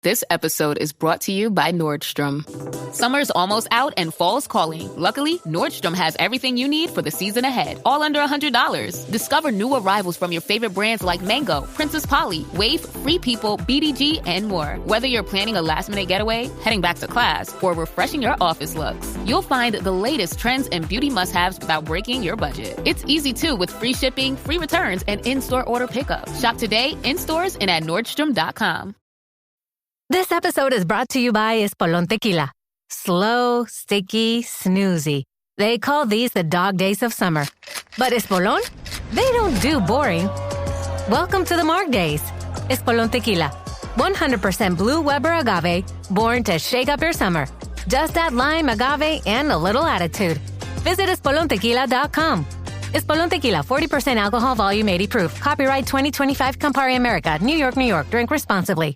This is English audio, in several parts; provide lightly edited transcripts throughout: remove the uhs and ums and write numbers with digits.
This episode is brought to you by Nordstrom. Summer's almost out and fall's calling. Luckily, Nordstrom has everything you need for the season ahead, all under $100. Discover new arrivals from your favorite brands like Mango, Princess Polly, Wave, Free People, BDG, and more. Whether you're planning a last-minute getaway, heading back to class, or refreshing your office looks, you'll find the latest trends and beauty must-haves without breaking your budget. It's easy, too, with free shipping, free returns, and in-store order pickup. Shop today, in stores, and at Nordstrom.com. This episode is brought to you by Espolón Tequila. Slow, sticky, snoozy. They call these the dog days of summer. But Espolón? They don't do boring. Welcome to the Marg Days. Espolón Tequila. 100% blue Weber agave, born to shake up your summer. Just add lime, agave, and a little attitude. Visit EspolónTequila.com. Espolón Tequila, 40% alcohol, volume 80 proof. Copyright 2025 Campari America, New York, New York. Drink responsibly.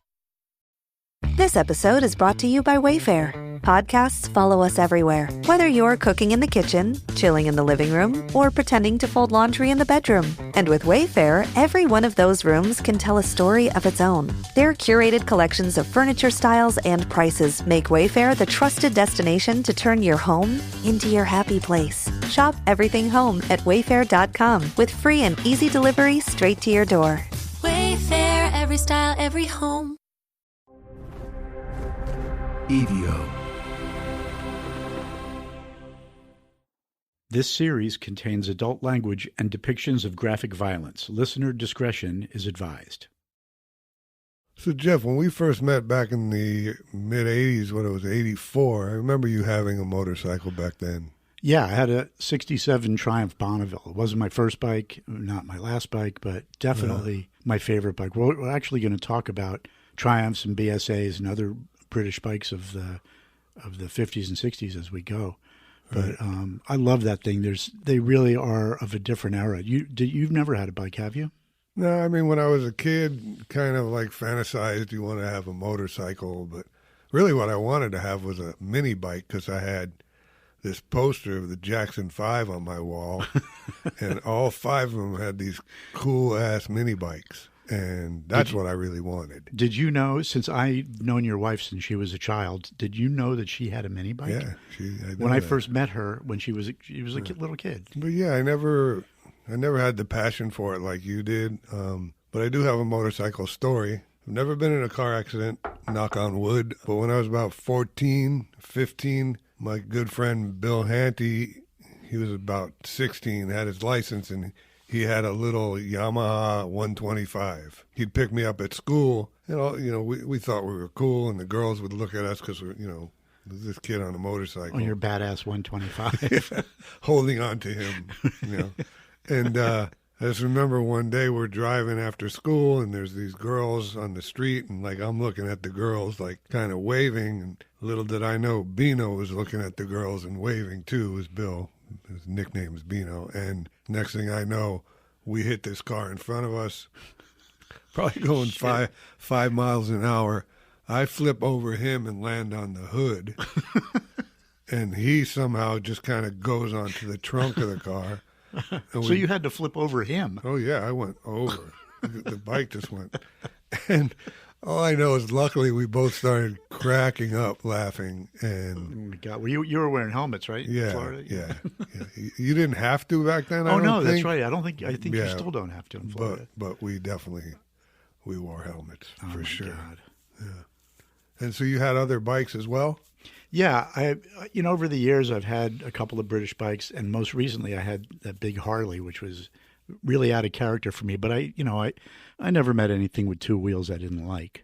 This episode is brought to you by Wayfair. Podcasts follow us everywhere. Whether you're cooking in the kitchen, chilling in the living room, or pretending to fold laundry in the bedroom. And with Wayfair, every one of those rooms can tell a story of its own. Their curated collections of furniture styles and prices make Wayfair the trusted destination to turn your home into your happy place. Shop everything home at wayfair.com with free and easy delivery straight to your door. Wayfair, every style, every home. EVO. This series contains adult language and depictions of graphic violence. Listener discretion is advised. So, Jeff, when we first met back in the mid-'80s, when it was 84, I remember you having a motorcycle back then. Yeah, I had a 67 Triumph Bonneville. It wasn't my first bike, not my last bike, but definitely my favorite bike. We're actually going to talk about Triumphs and BSAs and other British bikes of the 50s and 60s as we go. But I love that thing. They really are of a different era. You've never had a bike, have you? No, I mean, when I was a kid, kind of like fantasized you want to have a motorcycle, but really what I wanted to have was a mini bike because I had this poster of the Jackson 5 on my wall, and all 5 of them had these cool-ass mini bikes. And that's what I really wanted. Did you know, since I've known your wife since she was a child, did you know that she had a mini bike? Yeah. When I first met her, when she was a little kid. But yeah, I never had the passion for it like you did. But I do have a motorcycle story. I've never been in a car accident, knock on wood. But when I was about 14, 15, my good friend Bill Hanty, he was about 16, had his license, and he had a little Yamaha 125. He'd pick me up at school, and we thought we were cool, and the girls would look at us because we're, this kid on a motorcycle. On your badass 125. Holding on to him, And I just remember one day we're driving after school, and there's these girls on the street, and I'm looking at the girls, kind of waving, and little did I know Bino was looking at the girls and waving too, was Bill. His nickname is Bino. And next thing I know, we hit this car in front of us, probably going 5 miles an hour. I flip over him and land on the hood. And he somehow just kind of goes onto the trunk of the car. So you had to flip over him. Oh, yeah, I went over. The bike just went. And all I know is luckily we both started cracking up laughing. And oh my God. Well, you were wearing helmets, right? Yeah, in Florida? Yeah. You didn't have to back then, I don't think. That's right. I think you still don't have to in Florida. But we wore helmets for sure. God. Yeah. And so you had other bikes as well? Yeah, over the years I've had a couple of British bikes, and most recently I had that big Harley, which was really out of character for me. But I never met anything with 2 wheels I didn't like.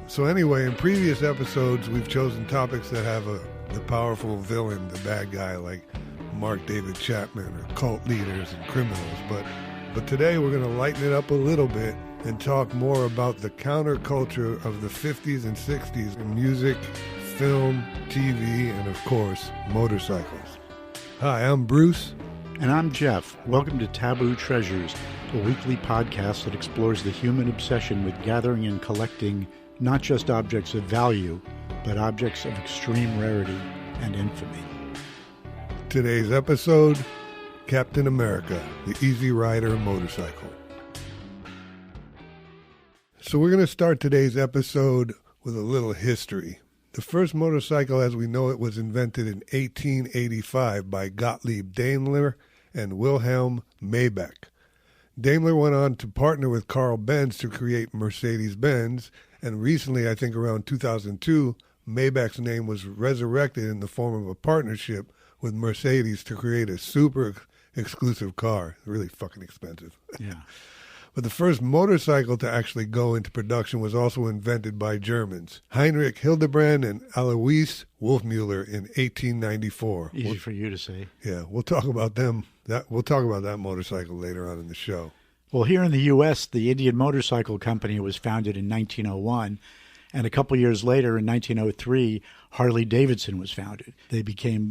So anyway, in previous episodes, we've chosen topics that have the powerful villain, the bad guy, like Mark David Chapman, or cult leaders and criminals. But today we're going to lighten it up a little bit and talk more about the counterculture of the 50s and 60s in music, film, TV, and of course, motorcycles. Hi, I'm Bruce. And I'm Jeff. Welcome to Taboo Treasures, a weekly podcast that explores the human obsession with gathering and collecting not just objects of value, but objects of extreme rarity and infamy. Today's episode, Captain America, the Easy Rider motorcycle. So we're going to start today's episode with a little history. The first motorcycle as we know it was invented in 1885 by Gottlieb Daimler and Wilhelm Maybach. Daimler went on to partner with Carl Benz to create Mercedes-Benz, and recently, I think around 2002, Maybach's name was resurrected in the form of a partnership with Mercedes to create a super exclusive car. Really fucking expensive. Yeah. But the first motorcycle to actually go into production was also invented by Germans, Heinrich Hildebrand and Alois Wolfmueller in 1894. Easy for you to say. Yeah, we'll talk about them. We'll talk about that motorcycle later on in the show. Well, here in the U.S., the Indian Motorcycle Company was founded in 1901, and a couple years later, in 1903, Harley-Davidson was founded.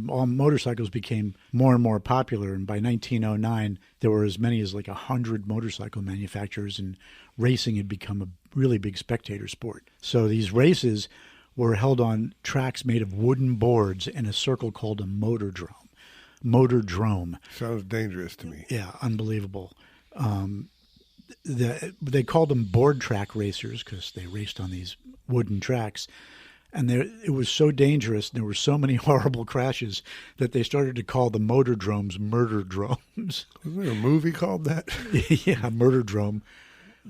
All motorcycles became more and more popular, and by 1909, there were as many as like 100 motorcycle manufacturers, and racing had become a really big spectator sport. So these races were held on tracks made of wooden boards in a circle called a motordrome. Sounds dangerous to me. Yeah, unbelievable. They called them board track racers because they raced on these wooden tracks. And it was so dangerous, and there were so many horrible crashes that they started to call the motordromes murder dromes. Wasn't there a movie called that? Yeah, Murderdrome.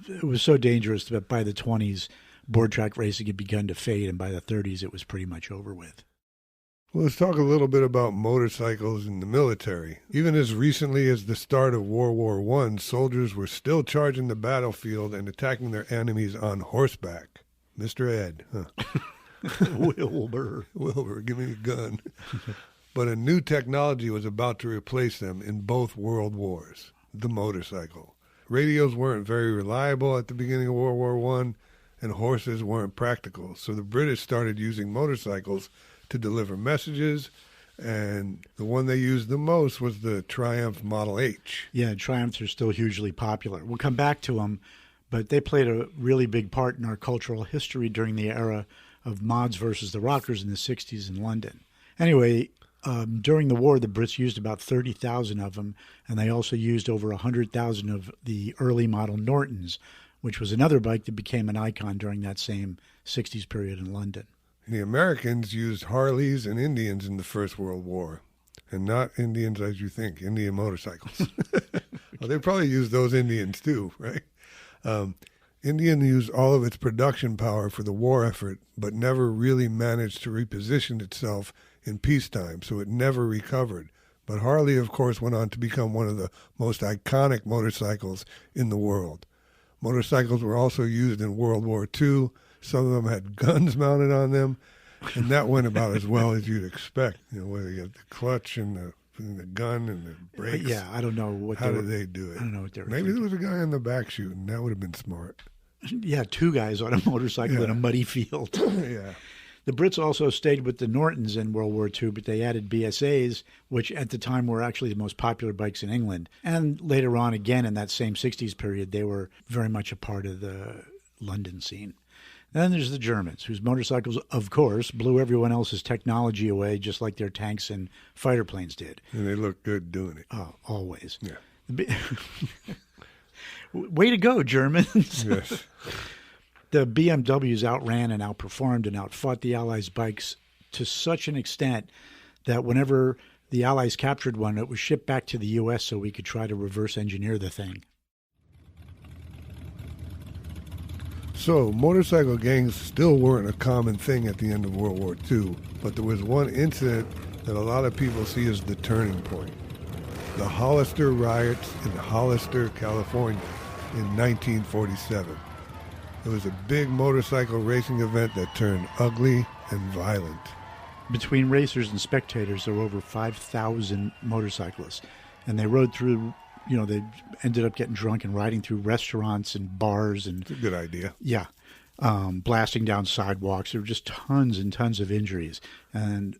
It was so dangerous that by the 20s, board track racing had begun to fade, and by the 30s, it was pretty much over with. Well, let's talk a little bit about motorcycles in the military. Even as recently as the start of World War I, soldiers were still charging the battlefield and attacking their enemies on horseback. Mr. Ed, huh? Wilbur, give me a gun. But a new technology was about to replace them in both world wars, the motorcycle. Radios weren't very reliable at the beginning of World War I, and horses weren't practical. So the British started using motorcycles to deliver messages, and the one they used the most was the Triumph Model H. Yeah, Triumphs are still hugely popular. We'll come back to them, but they played a really big part in our cultural history during the era of mods versus the rockers in the 60s in London. Anyway, during the war, the Brits used about 30,000 of them, and they also used over 100,000 of the early model Nortons, which was another bike that became an icon during that same 60s period in London. The Americans used Harleys and Indians in the First World War, and not Indians as you think, Indian motorcycles. Well, they probably used those Indians too, right? Indian used all of its production power for the war effort, but never really managed to reposition itself in peacetime, so it never recovered. But Harley, of course, went on to become one of the most iconic motorcycles in the world. Motorcycles were also used in World War II. Some of them had guns mounted on them, and that went about as well as you'd expect. You know, where they got the clutch and the gun and the brakes. Yeah, I don't know how did they do it. I don't know what they were. Maybe there was a guy in the back shooting. That would have been smart. Yeah, two guys on a motorcycle in a muddy field. Yeah. The Brits also stayed with the Nortons in World War II, but they added BSAs, which at the time were actually the most popular bikes in England. And later on, again, in that same 60s period, they were very much a part of the London scene. Then there's the Germans, whose motorcycles, of course, blew everyone else's technology away, just like their tanks and fighter planes did. And they look good doing it. Oh, always. Yeah. Way to go, Germans. Yes. The BMWs outran and outperformed and outfought the Allies' bikes to such an extent that whenever the Allies captured one, it was shipped back to the U.S. so we could try to reverse engineer the thing. So, motorcycle gangs still weren't a common thing at the end of World War II, but there was one incident that a lot of people see as the turning point. The Hollister riots in Hollister, California in 1947. It was a big motorcycle racing event that turned ugly and violent. Between racers and spectators, there were over 5,000 motorcyclists, and they rode through, they ended up getting drunk and riding through restaurants and bars. And it's a good idea. Yeah. Blasting down sidewalks. There were just tons and tons of injuries, and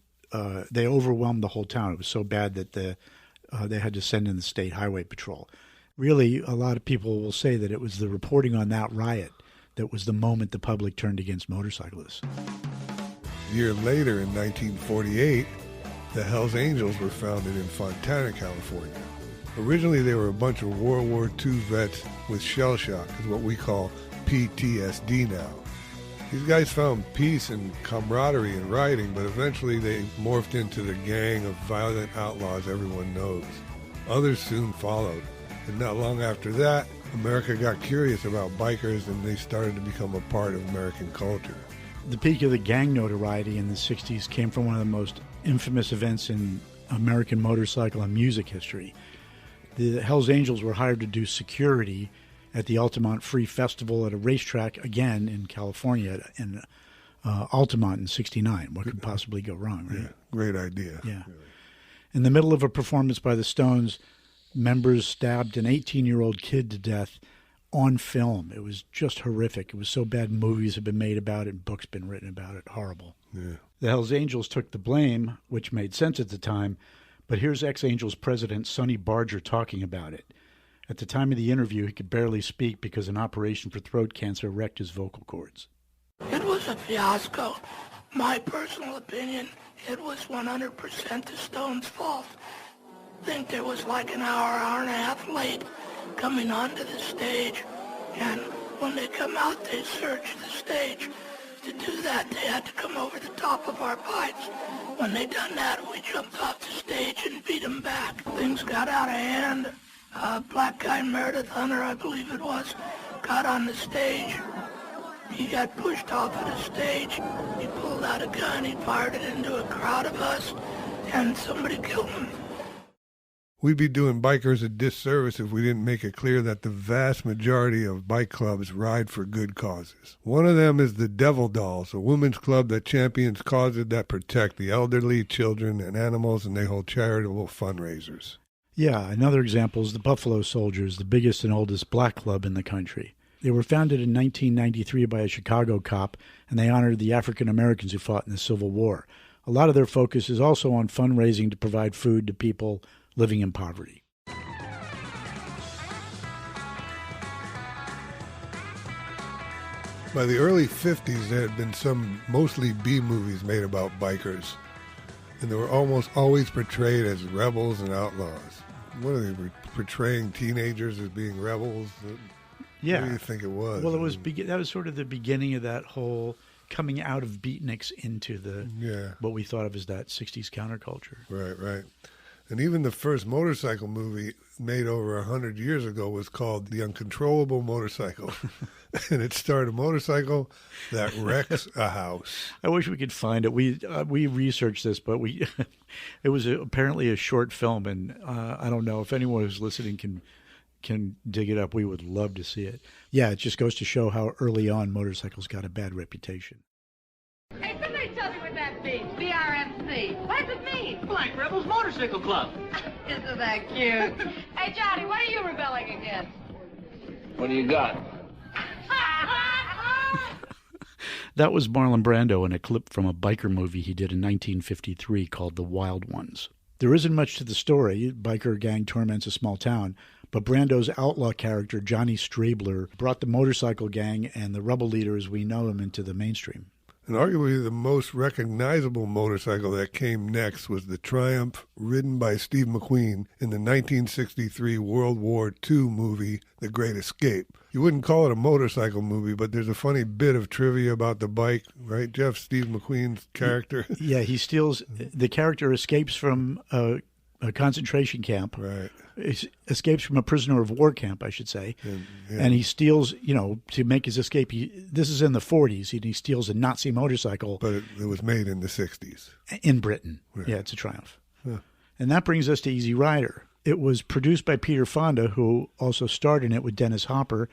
they overwhelmed the whole town. It was so bad that they had to send in the state highway patrol. Really, a lot of people will say that it was the reporting on that riot that was the moment the public turned against motorcyclists. A year later, in 1948, the Hells Angels were founded in Fontana, California. Originally, they were a bunch of World War II vets with shell shock, is what we call PTSD now. These guys found peace and camaraderie in riding, but eventually they morphed into the gang of violent outlaws everyone knows. Others soon followed, and not long after that, America got curious about bikers and they started to become a part of American culture. The peak of the gang notoriety in the 60s came from one of the most infamous events in American motorcycle and music history. The Hells Angels were hired to do security at the Altamont Free Festival at a racetrack, again in California, in Altamont in '69. What could possibly go wrong, right? Yeah, great idea. Yeah. In the middle of a performance by the Stones, members stabbed an 18-year-old kid to death on film. It was just horrific. It was so bad movies have been made about it and books been written about it. Horrible. Yeah. The Hells Angels took the blame, which made sense at the time, but here's ex-Angels president Sonny Barger talking about it. At the time of the interview, he could barely speak because an operation for throat cancer wrecked his vocal cords. It was a fiasco. My personal opinion, it was 100% the Stones' fault. I think there was like an hour and a half late coming onto the stage, and when they come out, they search the stage. To do that, they had to come over the top of our bikes. When they done that, we jumped off the stage and beat them back. Things got out of hand. Black guy Meredith Hunter, I believe it was, got on the stage. He got pushed off of the stage. He pulled out a gun. He fired it into a crowd of us, and somebody killed him. We'd be doing bikers a disservice if we didn't make it clear that the vast majority of bike clubs ride for good causes. One of them is the Devil Dolls, a women's club that champions causes that protect the elderly, children, and animals, and they hold charitable fundraisers. Yeah, another example is the Buffalo Soldiers, the biggest and oldest black club in the country. They were founded in 1993 by a Chicago cop, and they honored the African Americans who fought in the Civil War. A lot of their focus is also on fundraising to provide food to people living in poverty. By the early 50s, there had been some mostly B movies made about bikers, and they were almost always portrayed as rebels and outlaws. What are they, portraying teenagers as being rebels? Yeah. What do you think it was? Well, that was sort of the beginning of that whole coming out of beatniks into what we thought of as that 60s counterculture. Right. And even the first motorcycle movie made over 100 years ago was called The Uncontrollable Motorcycle. And it starred a motorcycle that wrecks a house. I wish we could find it. We researched this, but it was apparently a short film, and I don't know if anyone who's listening can dig it up. We would love to see it. Yeah, it just goes to show how early on motorcycles got a bad reputation. Hey, somebody tell me what that means. BRMC. What does it mean? Black Rebels Motorcycle Club. Isn't that cute? Hey, Johnny, what are you rebelling against? What do you got? That was Marlon Brando in a clip from a biker movie he did in 1953 called The Wild Ones. There isn't much to the story. Biker gang torments a small town, but Brando's outlaw character, Johnny Strabler, brought the motorcycle gang and the rebel leader as we know him into the mainstream. And arguably the most recognizable motorcycle that came next was the Triumph, ridden by Steve McQueen in the 1963 World War II movie, The Great Escape. You wouldn't call it a motorcycle movie, but there's a funny bit of trivia about the bike, right, Jeff? Steve McQueen's character. Yeah, he steals, the character escapes from a concentration camp. Right. Escapes from a prisoner of war camp, I should say. And he steals, to make his escape. This is in the 40s, and he steals a Nazi motorcycle. But it was made in the 60s. In Britain. Right. Yeah, it's a Triumph. Huh. And that brings us to Easy Rider. It was produced by Peter Fonda, who also starred in it with Dennis Hopper.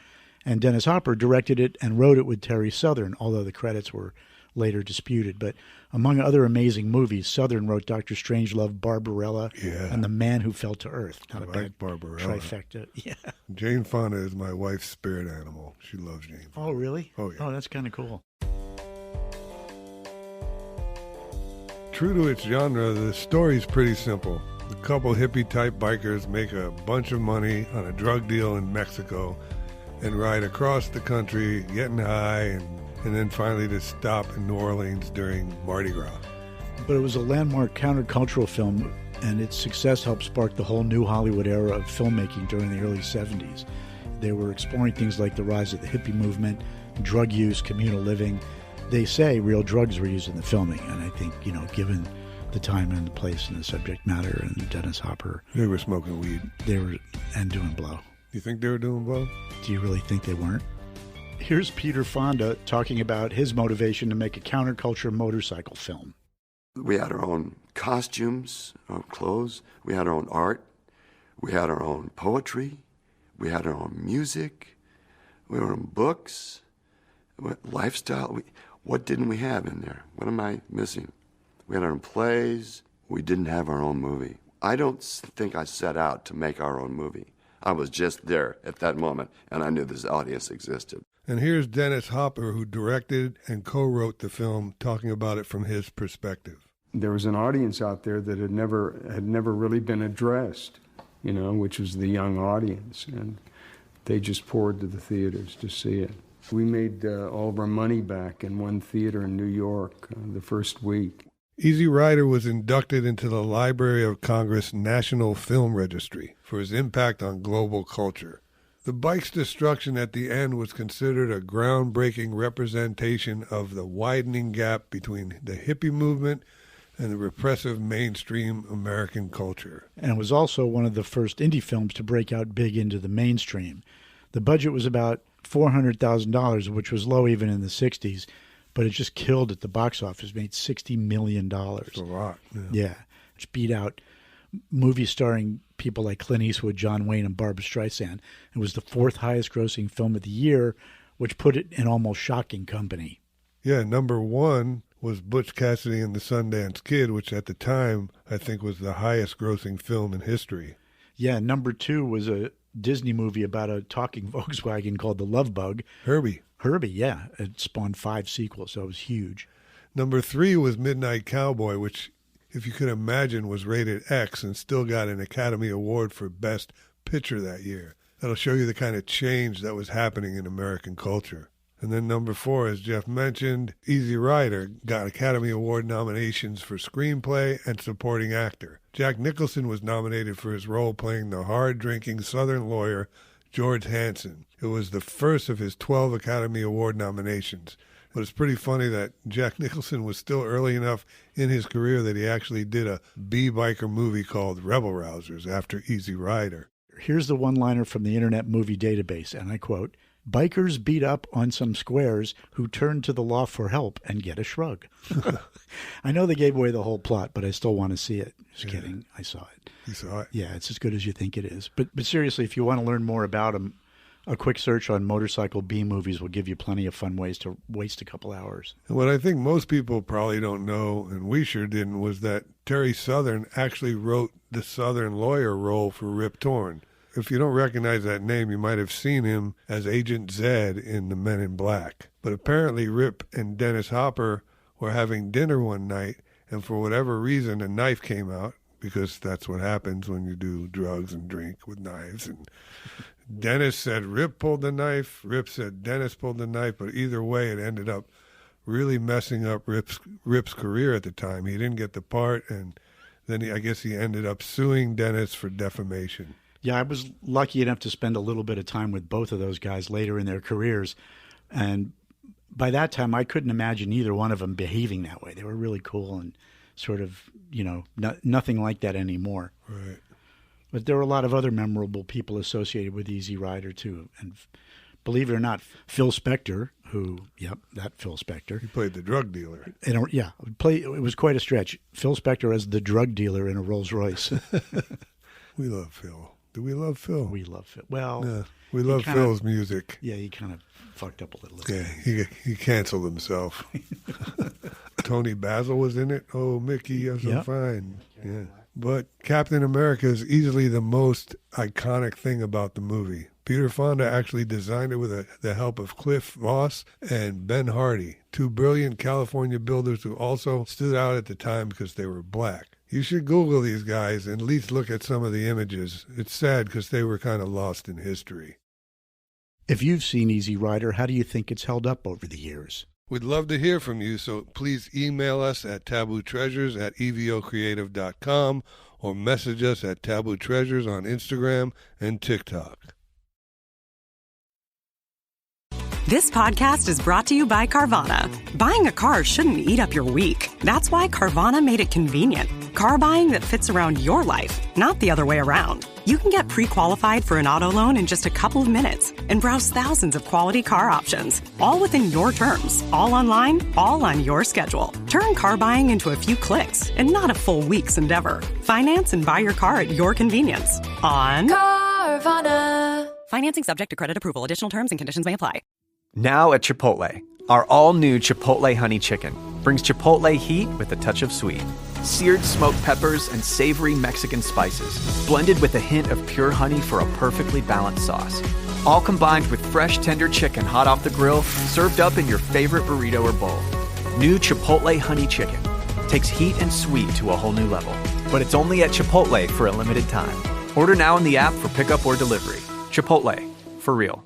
And Dennis Hopper directed it and wrote it with Terry Southern, although the credits were later disputed. But among other amazing movies, Southern wrote Dr. Strangelove, Barbarella, and The Man Who Fell to Earth. Not a bad Barbarella. Trifecta. Yeah. Jane Fonda is my wife's spirit animal. She loves Jane Fonda. Oh, really? Oh, yeah. Oh, that's kind of cool. True to its genre, the story's pretty simple. A couple hippie-type bikers make a bunch of money on a drug deal in Mexico, and ride across the country, getting high, and then finally to stop in New Orleans during Mardi Gras. But it was a landmark countercultural film, and its success helped spark the whole new Hollywood era of filmmaking during the early 70s. They were exploring things like the rise of the hippie movement, drug use, communal living. They say real drugs were used in the filming, and I think, given the time and the place and the subject matter and Dennis Hopper... They were smoking weed. And doing blow. You think they were doing blow? Do you really think they weren't? Here's Peter Fonda talking about his motivation to make a counterculture motorcycle film. We had our own costumes, our own clothes. We had our own art. We had our own poetry. We had our own music. We had our own books. Lifestyle. What didn't we have in there? What am I missing? We had our own plays. We didn't have our own movie. I don't think I set out to make our own movie. I was just there at that moment, and I knew this audience existed. And here's Dennis Hopper, who directed and co-wrote the film, talking about it from his perspective. There was an audience out there that had never really been addressed, which was the young audience, and they just poured to the theaters to see it. We made all of our money back in one theater in New York the first week. Easy Rider was inducted into the Library of Congress National Film Registry for his impact on global culture. The bike's destruction at the end was considered a groundbreaking representation of the widening gap between the hippie movement and the repressive mainstream American culture. And it was also one of the first indie films to break out big into the mainstream. The budget was about $400,000, which was low even in the 60s, but it just killed at the box office, made $60 million. That's a lot. Yeah, which beat out movies starring people like Clint Eastwood, John Wayne, and Barbra Streisand. It was the fourth highest grossing film of the year, which put it in almost shocking company. Yeah, number one was Butch Cassidy and the Sundance Kid, which at the time I think was the highest grossing film in history. Yeah, number two was a Disney movie about a talking Volkswagen called The Love Bug. Herbie, yeah. It spawned 5 sequels, so it was huge. Number 3 was Midnight Cowboy, which, if you could imagine, was rated X and still got an Academy Award for Best Picture that year. That'll show you the kind of change that was happening in American culture. And then number 4, as Jeff mentioned, Easy Rider got Academy Award nominations for Screenplay and Supporting Actor. Jack Nicholson was nominated for his role playing the hard-drinking Southern lawyer George Hanson. It was the first of his 12 Academy Award nominations. But it's pretty funny that Jack Nicholson was still early enough in his career that he actually did a B-biker movie called Rebel Rousers after Easy Rider. Here's the one-liner from the Internet Movie Database, and I quote, "Bikers beat up on some squares who turn to the law for help and get a shrug." I know they gave away the whole plot, but I still want to see it. Just kidding. I saw it. You saw it? Yeah, it's as good as you think it is. But seriously, if you want to learn more about them, a quick search on motorcycle B movies will give you plenty of fun ways to waste a couple hours. And what I think most people probably don't know, and we sure didn't, was that Terry Southern actually wrote the Southern lawyer role for Rip Torn. If you don't recognize that name, you might have seen him as Agent Zed in The Men in Black. But apparently Rip and Dennis Hopper were having dinner one night, and for whatever reason, a knife came out, because that's what happens when you do drugs and drink with knives. And Dennis said Rip pulled the knife. Rip said Dennis pulled the knife. But either way, it ended up really messing up Rip's career at the time. He didn't get the part, and then I guess he ended up suing Dennis for defamation. Yeah, I was lucky enough to spend a little bit of time with both of those guys later in their careers. And by that time, I couldn't imagine either one of them behaving that way. They were really cool and sort of, nothing like that anymore. Right. But there were a lot of other memorable people associated with Easy Rider, too. And believe it or not, Phil Spector, that Phil Spector. He played the drug dealer. It was quite a stretch. Phil Spector as the drug dealer in a Rolls Royce. We love Phil. Do we love Phil? We love Phil. Well, we love Phil's music. Yeah, he kind of fucked up a little. Yeah, he canceled himself. Tony Basil was in it. Oh, Mickey, you're so fine. Yeah. But Captain America is easily the most iconic thing about the movie. Peter Fonda actually designed it with the help of Cliff Voss and Ben Hardy, 2 brilliant California builders who also stood out at the time because they were black. You should Google these guys and at least look at some of the images. It's sad because they were kind of lost in history. If you've seen Easy Rider, how do you think it's held up over the years? We'd love to hear from you, so please email us at tabootreasures@evocreative.com or message us at Taboo Treasures on Instagram and TikTok. This podcast is brought to you by Carvana. Buying a car shouldn't eat up your week. That's why Carvana made it convenient. Car buying that fits around your life, not the other way around. You can get pre-qualified for an auto loan in just a couple of minutes and browse thousands of quality car options, all within your terms, all online, all on your schedule. Turn car buying into a few clicks and not a full week's endeavor. Finance and buy your car at your convenience on Carvana. Financing subject to credit approval. Additional terms and conditions may apply. Now at Chipotle, our all-new Chipotle Honey Chicken brings Chipotle heat with a touch of sweet. Seared smoked peppers and savory Mexican spices, blended with a hint of pure honey for a perfectly balanced sauce. All combined with fresh, tender chicken hot off the grill, served up in your favorite burrito or bowl. New Chipotle Honey Chicken takes heat and sweet to a whole new level. But it's only at Chipotle for a limited time. Order now in the app for pickup or delivery. Chipotle, for real.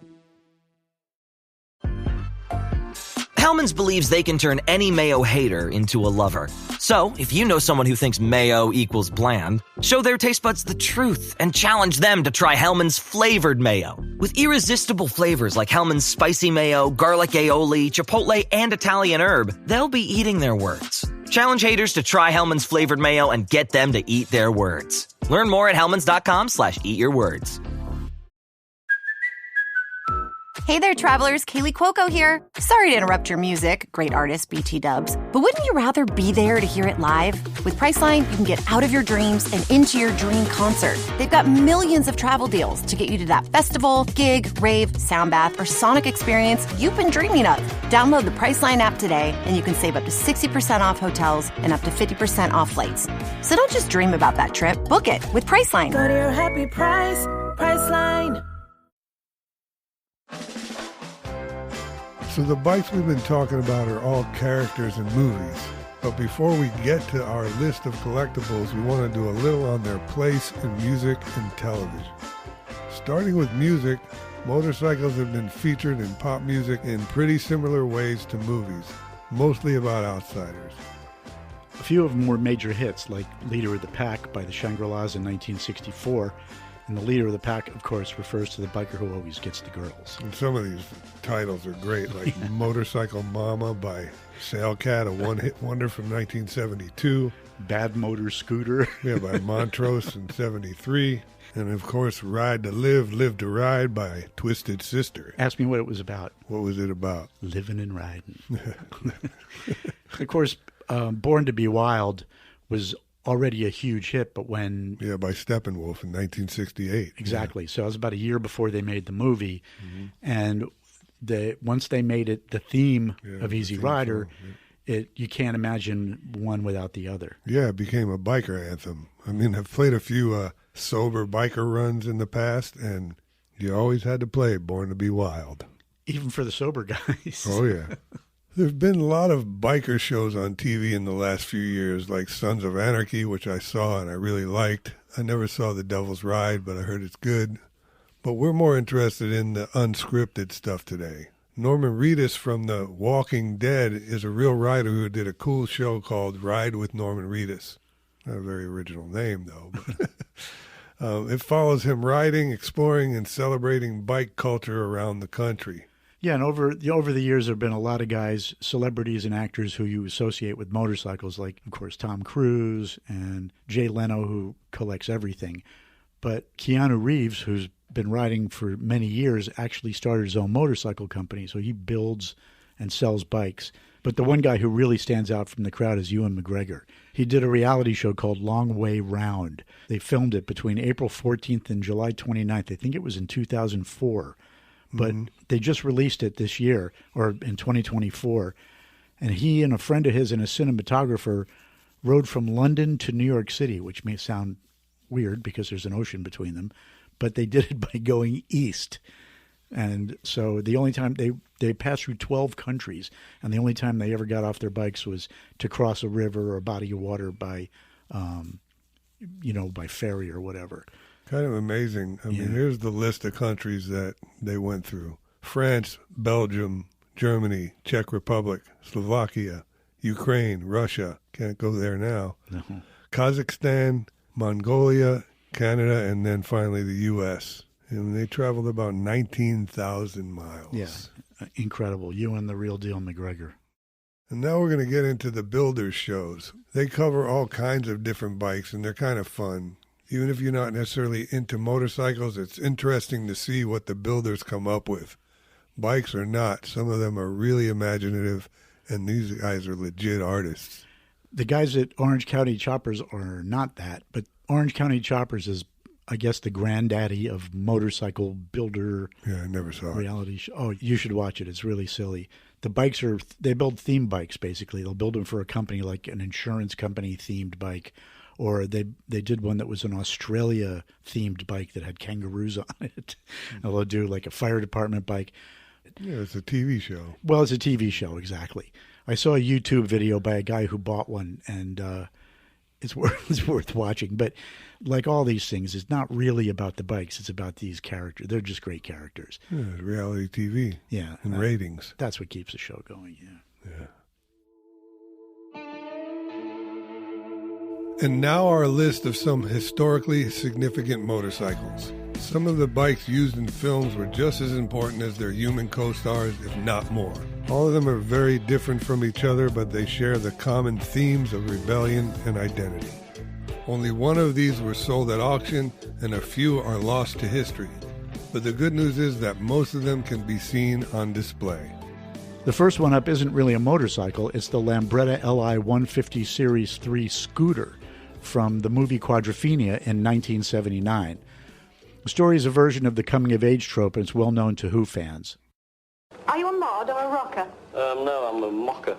Hellmann's believes they can turn any mayo hater into a lover. So, if you know someone who thinks mayo equals bland, show their taste buds the truth and challenge them to try Hellmann's flavored mayo. With irresistible flavors like Hellmann's spicy mayo, garlic aioli, chipotle, and Italian herb, they'll be eating their words. Challenge haters to try Hellmann's flavored mayo and get them to eat their words. Learn more at hellmanns.com/eatyourwords. Hey there, travelers. Kaylee Cuoco here. Sorry to interrupt your music, great artist BT Dubs, but wouldn't you rather be there to hear it live? With Priceline, you can get out of your dreams and into your dream concert. They've got millions of travel deals to get you to that festival, gig, rave, sound bath, or sonic experience you've been dreaming of. Download the Priceline app today, and you can save up to 60% off hotels and up to 50% off flights. So don't just dream about that trip. Book it with Priceline. Go to your happy price, Priceline. So the bikes we've been talking about are all characters in movies. But before we get to our list of collectibles, we want to do a little on their place in music and television. Starting with music, motorcycles have been featured in pop music in pretty similar ways to movies, mostly about outsiders. A few of them were major hits, like Leader of the Pack by the Shangri-Las in 1964. And the leader of the pack, of course, refers to the biker who always gets the girls. And some of these titles are great, like Motorcycle Mama by Sailcat, a one-hit wonder from 1972. Bad Motor Scooter. Yeah, by Montrose in 73. And, of course, Ride to Live, Live to Ride by Twisted Sister. Ask me what it was about. What was it about? Living and riding. Of course, Born to Be Wild was already a huge hit, but when... Yeah, by Steppenwolf in 1968. Exactly. Yeah. So it was about a year before they made the movie. Mm-hmm. And once they made it the theme of Easy Rider, you can't imagine one without the other. Yeah, it became a biker anthem. I mean, I've played a few sober biker runs in the past, and you always had to play Born to Be Wild. Even for the sober guys. Oh, yeah. There's been a lot of biker shows on TV in the last few years, like Sons of Anarchy, which I saw and I really liked. I never saw The Devil's Ride, but I heard it's good. But we're more interested in the unscripted stuff today. Norman Reedus from The Walking Dead is a real writer who did a cool show called Ride with Norman Reedus. Not a very original name, though. But it follows him riding, exploring, and celebrating bike culture around the country. Yeah, and over the years, there have been a lot of guys, celebrities and actors who you associate with motorcycles, like, of course, Tom Cruise and Jay Leno, who collects everything. But Keanu Reeves, who's been riding for many years, actually started his own motorcycle company, so he builds and sells bikes. But the one guy who really stands out from the crowd is Ewan McGregor. He did a reality show called Long Way Round. They filmed it between April 14th and July 29th. I think it was in 2004. But they just released it this year, or in 2024. And he and a friend of his and a cinematographer rode from London to New York City, which may sound weird because there's an ocean between them. But they did it by going east. And so the only time they passed through 12 countries, and the only time they ever got off their bikes was to cross a river or a body of water by, by ferry or whatever. Kind of amazing. I mean, here's the list of countries that they went through. France, Belgium, Germany, Czech Republic, Slovakia, Ukraine, Russia, can't go there now, Kazakhstan, Mongolia, Canada, and then finally the U.S. And they traveled about 19,000 miles. Yeah, incredible. You and the real deal McGregor. And now we're going to get into the builders shows. They cover all kinds of different bikes, and they're kind of fun. Even if you're not necessarily into motorcycles, it's interesting to see what the builders come up with. Bikes or not, some of them are really imaginative, and these guys are legit artists. The guys at Orange County Choppers are not that, but Orange County Choppers is, I guess, the granddaddy of motorcycle builder. Yeah, I never saw reality show. Oh, you should watch it. It's really silly. The bikes they build theme bikes, basically. They'll build them for a company like an insurance company themed bike, or they did one that was an Australia themed bike that had kangaroos on it. And they'll do like a fire department bike. Yeah, it's a TV show. Well, it's a TV show, exactly. I saw a YouTube video by a guy who bought one, and it's worth watching. But like all these things, it's not really about the bikes. It's about these characters. They're just great characters. Yeah, it's reality TV. Yeah. And ratings. That's what keeps the show going, Yeah. And now our list of some historically significant motorcycles. Some of the bikes used in films were just as important as their human co-stars, if not more. All of them are very different from each other, but they share the common themes of rebellion and identity. Only one of these were sold at auction, and a few are lost to history. But the good news is that most of them can be seen on display. The first one up isn't really a motorcycle. It's the Lambretta LI 150 Series 3 scooter from the movie Quadrophenia in 1979. The story is a version of the coming-of-age trope, and it's well known to Who fans. Are you a mod or a rocker? No, I'm a mocker.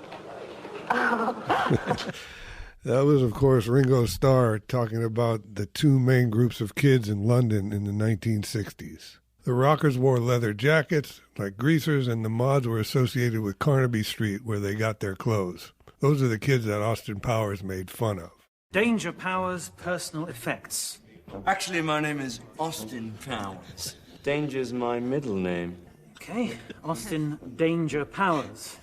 That was, of course, Ringo Starr talking about the two main groups of kids in London in the 1960s. The rockers wore leather jackets, like greasers, and the mods were associated with Carnaby Street, where they got their clothes. Those are the kids that Austin Powers made fun of. Danger Powers' personal effects. Actually, my name is Austin Powers. Danger's my middle name. Okay, Austin Danger Powers.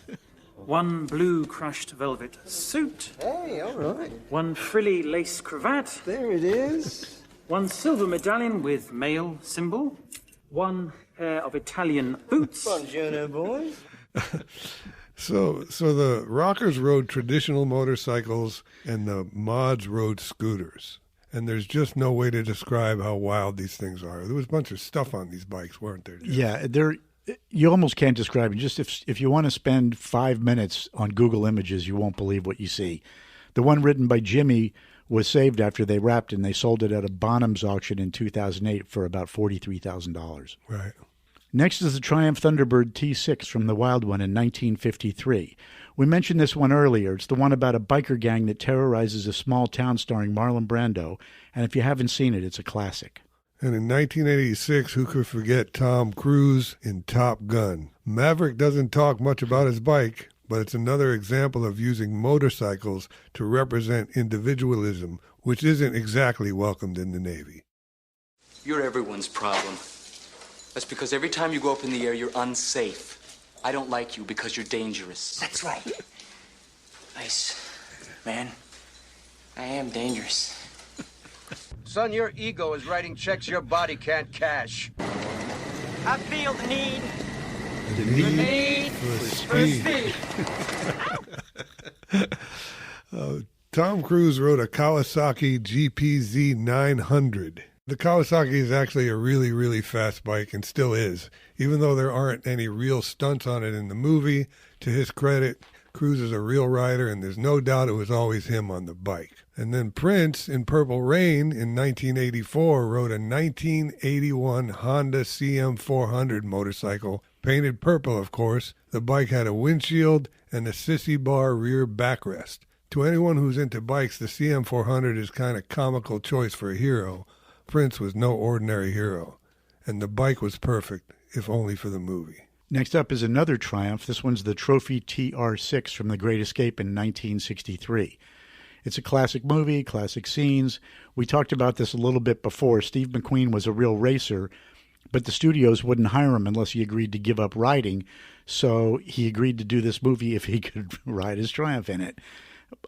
One blue crushed velvet suit. Hey, all right. One frilly lace cravat. There it is. One silver medallion with male symbol. One pair of Italian boots. Buongiorno, boys. So the rockers rode traditional motorcycles and the mods rode scooters. And there's just no way to describe how wild these things are. There was a bunch of stuff on these bikes, weren't there, Jim? Yeah, you almost can't describe it. Just if you want to spend 5 minutes on Google Images, you won't believe what you see. The one written by Jimmy was saved after they wrapped, and they sold it at a Bonhams auction in 2008 for about $43,000. Right. Next is the Triumph Thunderbird T6 from the Wild One in 1953. We mentioned this one earlier. It's the one about a biker gang that terrorizes a small town starring Marlon Brando, and if you haven't seen it, it's a classic. And in 1986, who could forget Tom Cruise in Top Gun? Maverick doesn't talk much about his bike, but it's another example of using motorcycles to represent individualism, which isn't exactly welcomed in the Navy. You're everyone's problem. That's because every time you go up in the air, you're unsafe. I don't like you because you're dangerous. That's right. Nice. Man, I am dangerous. Son, your ego is writing checks your body can't cash. I feel the need. The need for speed. Tom Cruise rode a Kawasaki GPZ 900. The Kawasaki is actually a really, really fast bike and still is. Even though there aren't any real stunts on it in the movie, to his credit, Cruise is a real rider, and there's no doubt it was always him on the bike. And then Prince, in Purple Rain in 1984, rode a 1981 Honda CM400 motorcycle, painted purple, of course. The bike had a windshield and a sissy bar rear backrest. To anyone who's into bikes, the CM400 is kind of comical choice for a hero. Prince was no ordinary hero, and the bike was perfect, if only for the movie. Next up is another Triumph. This one's the Trophy TR6 from The Great Escape in 1963. It's a classic movie, classic scenes. We talked about this a little bit before. Steve McQueen was a real racer, but the studios wouldn't hire him unless he agreed to give up riding. So he agreed to do this movie if he could ride his Triumph in it.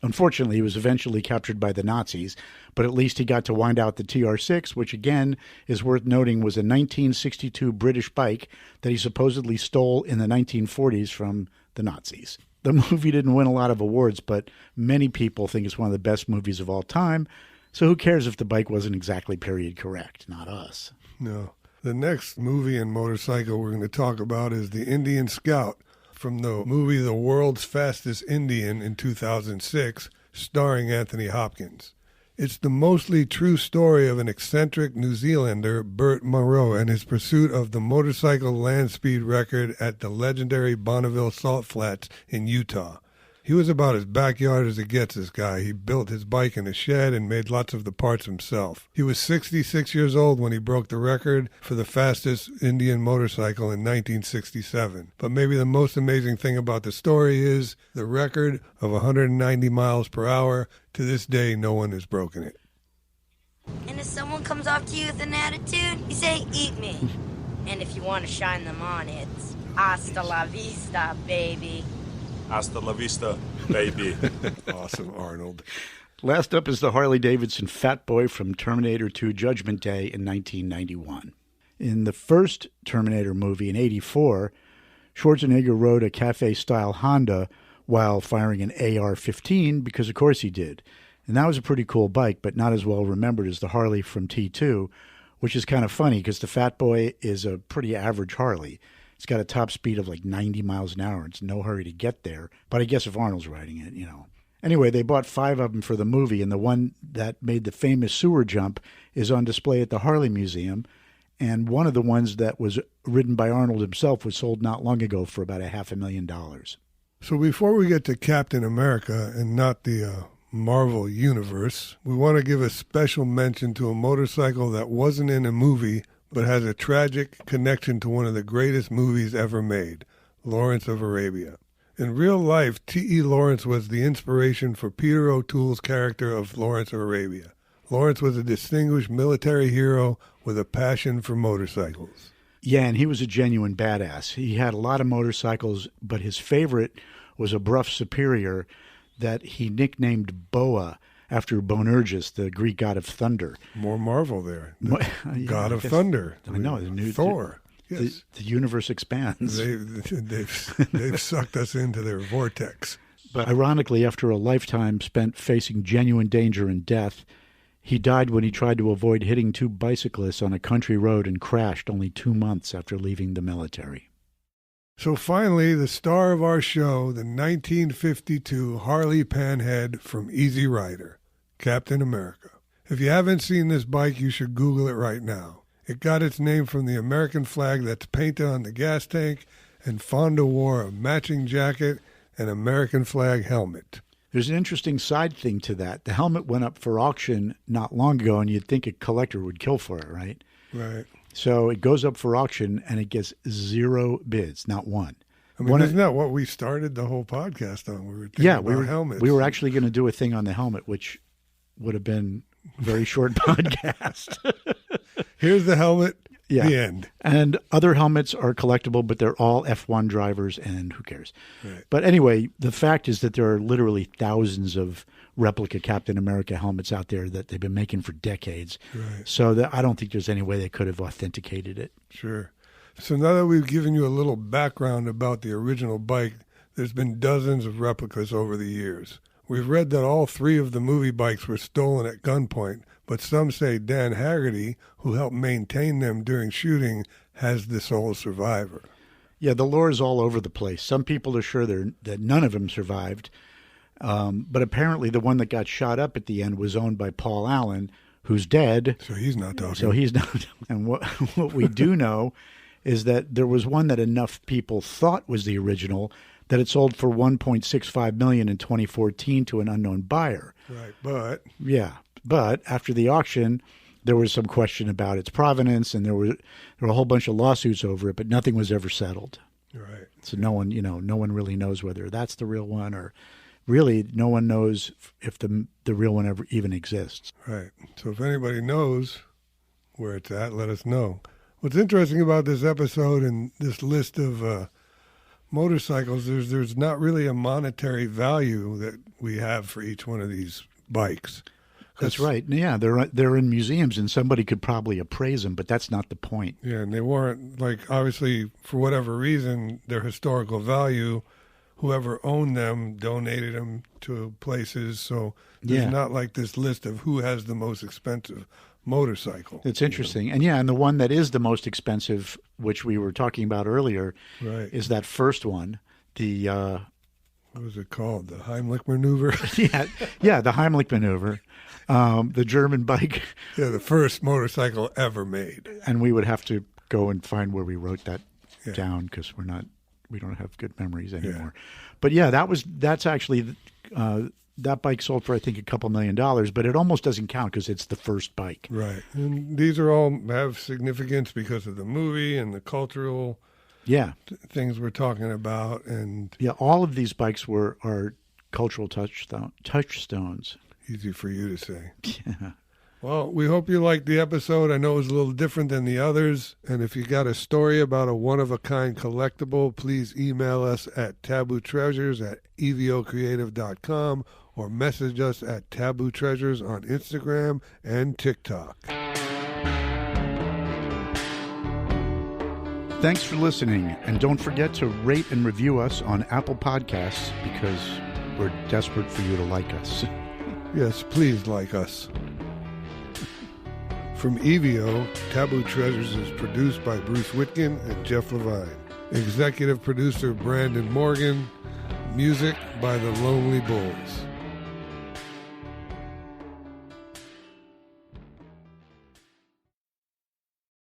Unfortunately, he was eventually captured by the Nazis, but at least he got to wind out the TR6, which again is worth noting was a 1962 British bike that he supposedly stole in the 1940s from the Nazis. The movie didn't win a lot of awards, but many people think it's one of the best movies of all time. So who cares if the bike wasn't exactly period correct? Not us. No. The next movie and motorcycle we're going to talk about is the Indian Scout, from the movie The World's Fastest Indian in 2006, starring Anthony Hopkins. It's the mostly true story of an eccentric New Zealander, Bert Munro, and his pursuit of the motorcycle land speed record at the legendary Bonneville Salt Flats in Utah. He was about as backyard as it gets, this guy. He built his bike in a shed and made lots of the parts himself. He was 66 years old when he broke the record for the fastest Indian motorcycle in 1967. But maybe the most amazing thing about the story is the record of 190 miles per hour. To this day, no one has broken it. And if someone comes up to you with an attitude, you say, "Eat me." And if you want to shine them on, it's hasta la vista, baby. Hasta la vista, baby. Awesome, Arnold. Last up is the Harley-Davidson Fat Boy from Terminator 2 Judgment Day in 1991. In the first Terminator movie in 1984, Schwarzenegger rode a cafe-style Honda while firing an AR-15 because, of course, he did. And that was a pretty cool bike, but not as well remembered as the Harley from T2, which is kind of funny because the Fat Boy is a pretty average Harley. It's got a top speed of like 90 miles an hour. It's no hurry to get there. But I guess if Arnold's riding it, you know. Anyway, they bought 5 of them for the movie, and the one that made the famous sewer jump is on display at the Harley Museum. And one of the ones that was ridden by Arnold himself was sold not long ago for about $500,000. So before we get to Captain America and not the Marvel Universe, we want to give a special mention to a motorcycle that wasn't in a movie but has a tragic connection to one of the greatest movies ever made, Lawrence of Arabia. In real life, T.E. Lawrence was the inspiration for Peter O'Toole's character of Lawrence of Arabia. Lawrence was a distinguished military hero with a passion for motorcycles. Yeah, and he was a genuine badass. He had a lot of motorcycles, but his favorite was a Bruff Superior that he nicknamed Boa, after Bonerges, the Greek god of thunder. More Marvel there. Yeah, God of thunder. I know. The new Thor. Yes. The universe expands. They've sucked us into their vortex. But ironically, after a lifetime spent facing genuine danger and death, he died when he tried to avoid hitting 2 bicyclists on a country road and crashed only 2 months after leaving the military. So finally, the star of our show, the 1952 Harley Panhead from Easy Rider, Captain America. If you haven't seen this bike, you should Google it right now. It got its name from the American flag that's painted on the gas tank, and Fonda wore a matching jacket and American flag helmet. There's an interesting side thing to that. The helmet went up for auction not long ago, and you'd think a collector would kill for it, right? Right. So it goes up for auction, and it gets 0 bids, not one. I mean, isn't that what we started the whole podcast on? We were thinking about helmets. We were actually going to do a thing on the helmet, which would have been a very short podcast. Here's the helmet. Yeah. The end. And other helmets are collectible, but they're all F1 drivers, and who cares? Right. But anyway, the fact is that there are literally thousands of replica Captain America helmets out there that they've been making for decades. Right. So I don't think there's any way they could have authenticated it. Sure. So now that we've given you a little background about the original bike, there's been dozens of replicas over the years. We've read that all 3 of the movie bikes were stolen at gunpoint, but some say Dan Haggerty, who helped maintain them during shooting, has the sole survivor. Yeah, the lore is all over the place. Some people are sure that none of them survived, but apparently the one that got shot up at the end was owned by Paul Allen, who's dead. So he's not talking. And what we do know is that there was one that enough people thought was the original that it sold for $1.65 million in 2014 to an unknown buyer. Right, but after the auction, there was some question about its provenance, and there were a whole bunch of lawsuits over it, but nothing was ever settled. Right. So no one really knows whether that's the real one, or really no one knows if the real one ever even exists. Right. So if anybody knows where it's at, let us know. What's interesting about this episode and this list of motorcycles, there's not really a monetary value that we have for each one of these bikes. That's right. Yeah, they're in museums, and somebody could probably appraise them, but that's not the point. Yeah, and they weren't, like, obviously, for whatever reason, their historical value, whoever owned them donated them to places, so there's not like this list of who has the most expensive motorcycle. It's interesting. And and the one that is the most expensive, which we were talking about earlier, is that first one, the... what was it called? The Heimlich maneuver? the Heimlich maneuver. The German bike. Yeah, the first motorcycle ever made. And we would have to go and find where we wrote that down because we don't have good memories anymore. But that's actually that bike sold for I think a couple $1 million, but it almost doesn't count because it's the first bike. Right, and these are all have significance because of the movie and the cultural things we're talking about, and all of these bikes are cultural touchstones. Easy for you to say. Yeah. Well, we hope you liked the episode. I know it was a little different than the others. And if you got a story about a one-of-a-kind collectible, please email us at tabootreasures@evocreative.com or message us at Taboo Treasures on Instagram and TikTok. Thanks for listening. And don't forget to rate and review us on Apple Podcasts because we're desperate for you to like us. Yes, please like us. From EVO, Taboo Treasures is produced by Bruce Whitkin and Jeff Levine. Executive producer Brandon Morgan. Music by the Lonely Bulls.